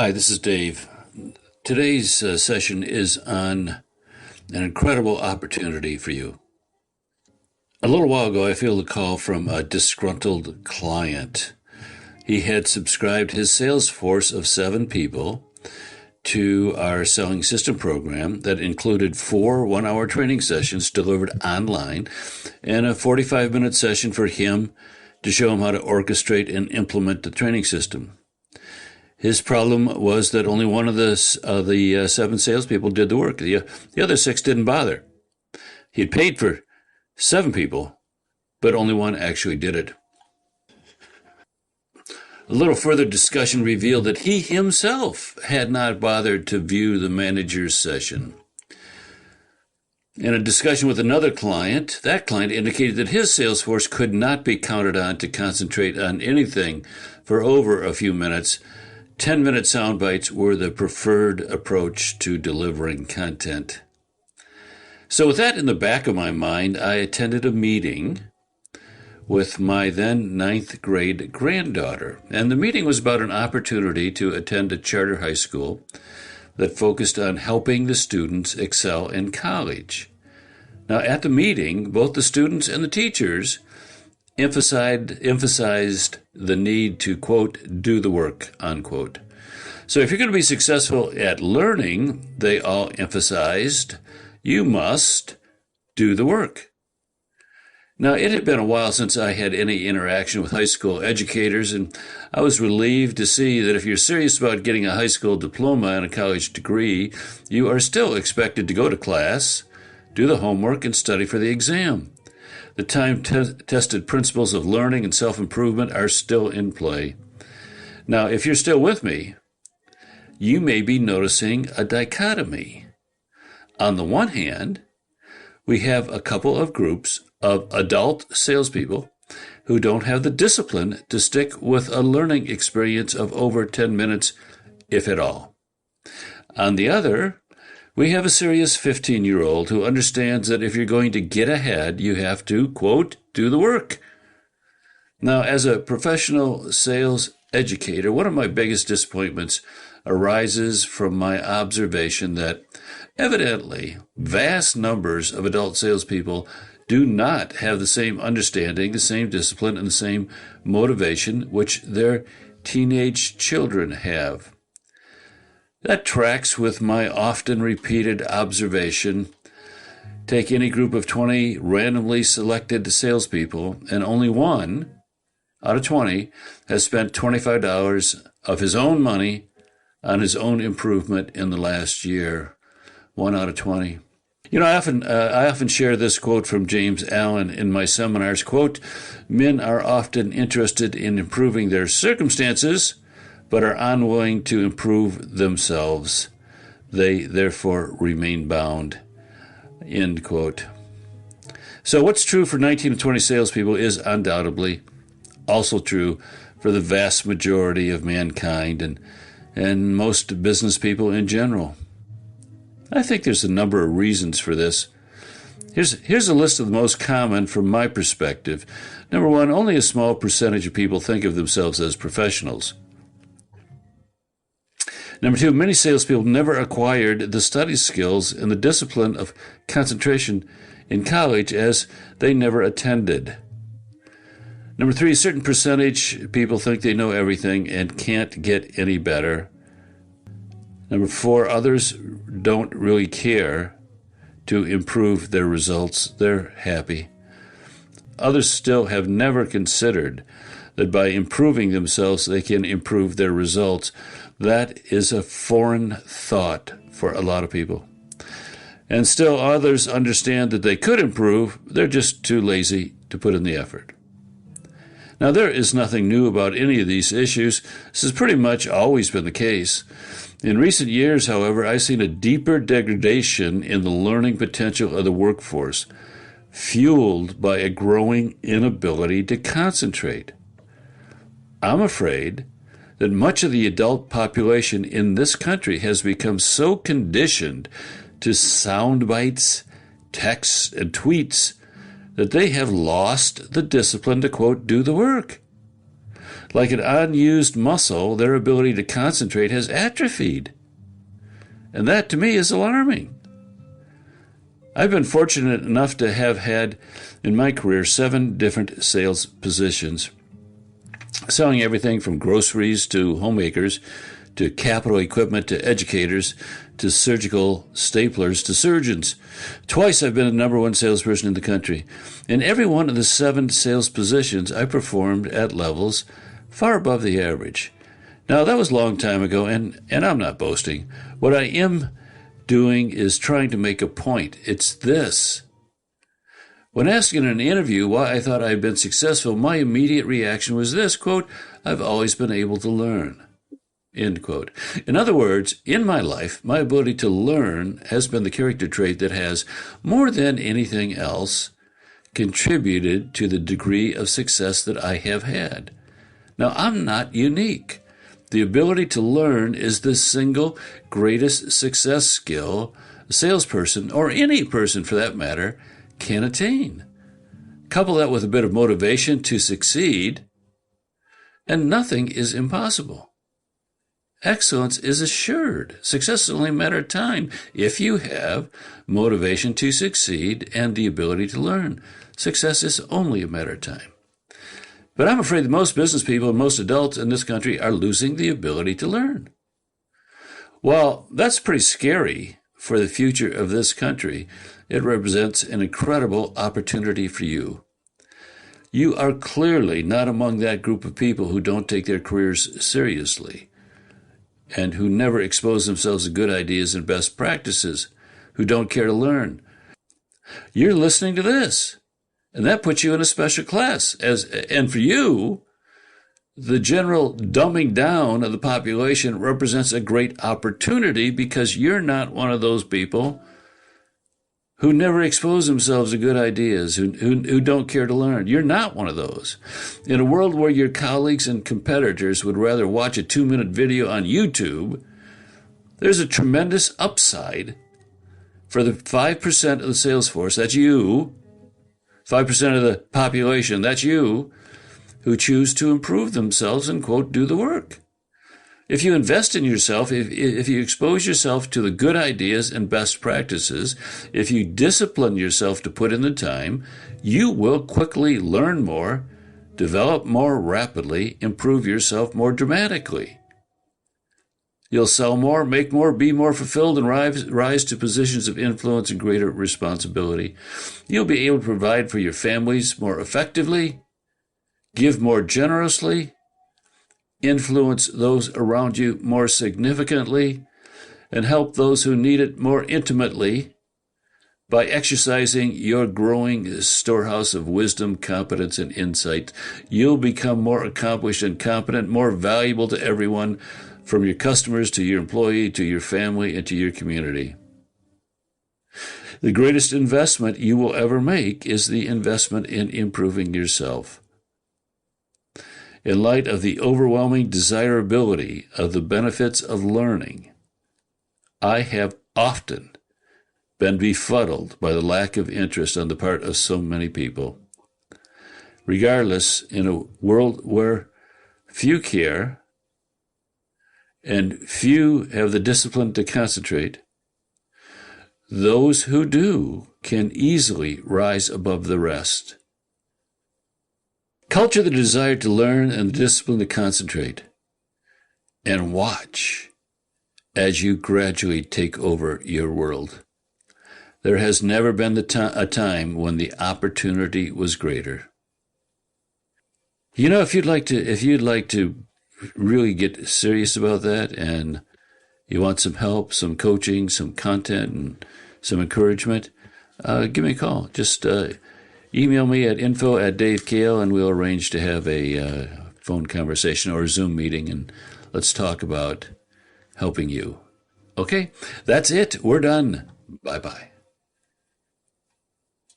Hi, this is Dave. Today's session is on an incredible opportunity for you. A little while ago, I fielded a call from a disgruntled client. He had subscribed his sales force of 7 people to our selling system program that included 4 one-hour training sessions delivered online and a 45-minute session for him to show him how to orchestrate and implement the training system. His problem was that only one of the 7 salespeople did the work. The other 6 didn't bother. He had paid for 7 people, but only one actually did it. A little further discussion revealed that he himself had not bothered to view the manager's session. In a discussion with another client, that client indicated that his sales force could not be counted on to concentrate on anything for over a few minutes. 10-minute sound bites were the preferred approach to delivering content. So with that in the back of my mind, I attended a meeting with my then 9th grade granddaughter. And the meeting was about an opportunity to attend a charter high school that focused on helping the students excel in college. Now, at the meeting, both the students and the teachers emphasized the need to, quote, do the work, unquote. So if you're going to be successful at learning, they all emphasized, you must do the work. Now, it had been a while since I had any interaction with high school educators, and I was relieved to see that if you're serious about getting a high school diploma and a college degree, you are still expected to go to class, do the homework, and study for the exam. The time-tested principles of learning and self-improvement are still in play. Now, if you're still with me, you may be noticing a dichotomy. On the one hand, we have a couple of groups of adult salespeople who don't have the discipline to stick with a learning experience of over 10 minutes, if at all. On the other, we have a serious 15-year-old who understands that if you're going to get ahead, you have to, quote, do the work. Now, as a professional sales educator, one of my biggest disappointments arises from my observation that evidently vast numbers of adult salespeople do not have the same understanding, the same discipline, and the same motivation which their teenage children have. That tracks with my often repeated observation. Take any group of 20 randomly selected salespeople, and only one out of 20 has spent $25 of his own money on his own improvement in the last year. 1 out of 20. You know, I often share this quote from James Allen in my seminars, quote, men are often interested in improving their circumstances, but are unwilling to improve themselves. They therefore remain bound, end quote. So what's true for 19 to 20 salespeople is undoubtedly also true for the vast majority of mankind and most business people in general. I think there's a number of reasons for this. Here's a list of the most common from my perspective. Number 1, only a small percentage of people think of themselves as professionals. Number 2, many salespeople never acquired the study skills and the discipline of concentration in college as they never attended. Number 3, a certain percentage people think they know everything and can't get any better. Number 4, others don't really care to improve their results. They're happy. Others still have never considered that by improving themselves, they can improve their results. That is a foreign thought for a lot of people. And still others understand that they could improve. They're just too lazy to put in the effort. Now, there is nothing new about any of these issues. This has pretty much always been the case. In recent years, however, I've seen a deeper degradation in the learning potential of the workforce, fueled by a growing inability to concentrate. I'm afraid that much of the adult population in this country has become so conditioned to sound bites, texts, and tweets that they have lost the discipline to, quote, do the work. Like an unused muscle, their ability to concentrate has atrophied. And that, to me, is alarming. I've been fortunate enough to have had, in my career, 7 different sales positions, selling everything from groceries to homemakers, to capital equipment, to educators, to surgical staplers, to surgeons. Twice I've been the number 1 salesperson in the country. In every one of the 7 sales positions, I performed at levels far above the average. Now, that was a long time ago, and I'm not boasting. What I am doing is trying to make a point. It's this. When asked in an interview why I thought I had been successful, my immediate reaction was this, quote, "I've always been able to learn." End quote. In other words, in my life, my ability to learn has been the character trait that has, more than anything else, contributed to the degree of success that I have had. Now, I'm not unique. The ability to learn is the single greatest success skill a salesperson, or any person for that matter, can attain. Couple that with a bit of motivation to succeed, and nothing is impossible. Excellence is assured. Success is only a matter of time if you have motivation to succeed and the ability to learn. Success is only a matter of time. But I'm afraid that most business people and most adults in this country are losing the ability to learn. While that's pretty scary for the future of this country, it represents an incredible opportunity for you. You are clearly not among that group of people who don't take their careers seriously and who never expose themselves to good ideas and best practices, who don't care to learn. You're listening to this, and that puts you in a special class. And for you, the general dumbing down of the population represents a great opportunity because you're not one of those people who never expose themselves to good ideas, who don't care to learn. You're not one of those. In a world where your colleagues and competitors would rather watch a 2-minute video on YouTube, there's a tremendous upside for the 5% of the sales force, that's you, 5% of the population, that's you, who choose to improve themselves and, quote, do the work. If you invest in yourself, if you expose yourself to the good ideas and best practices, if you discipline yourself to put in the time, you will quickly learn more, develop more rapidly, improve yourself more dramatically. You'll sell more, make more, be more fulfilled, and rise to positions of influence and greater responsibility. You'll be able to provide for your families more effectively, give more generously, influence those around you more significantly, and help those who need it more intimately by exercising your growing storehouse of wisdom, competence, and insight. You'll become more accomplished and competent, more valuable to everyone, from your customers to your employee to your family and to your community. The greatest investment you will ever make is the investment in improving yourself. In light of the overwhelming desirability of the benefits of learning, I have often been befuddled by the lack of interest on the part of so many people. Regardless, in a world where few care and few have the discipline to concentrate, those who do can easily rise above the rest. Culture the desire to learn and the discipline to concentrate, and watch as you gradually take over your world. There has never been a time when the opportunity was greater. You know, if you'd like to really get serious about that, and you want some help, some coaching, some content, and some encouragement, give me a call. Just email me at info@DaveKale, and we'll arrange to have a phone conversation or a Zoom meeting, and let's talk about helping you. Okay, that's it. We're done. Bye-bye.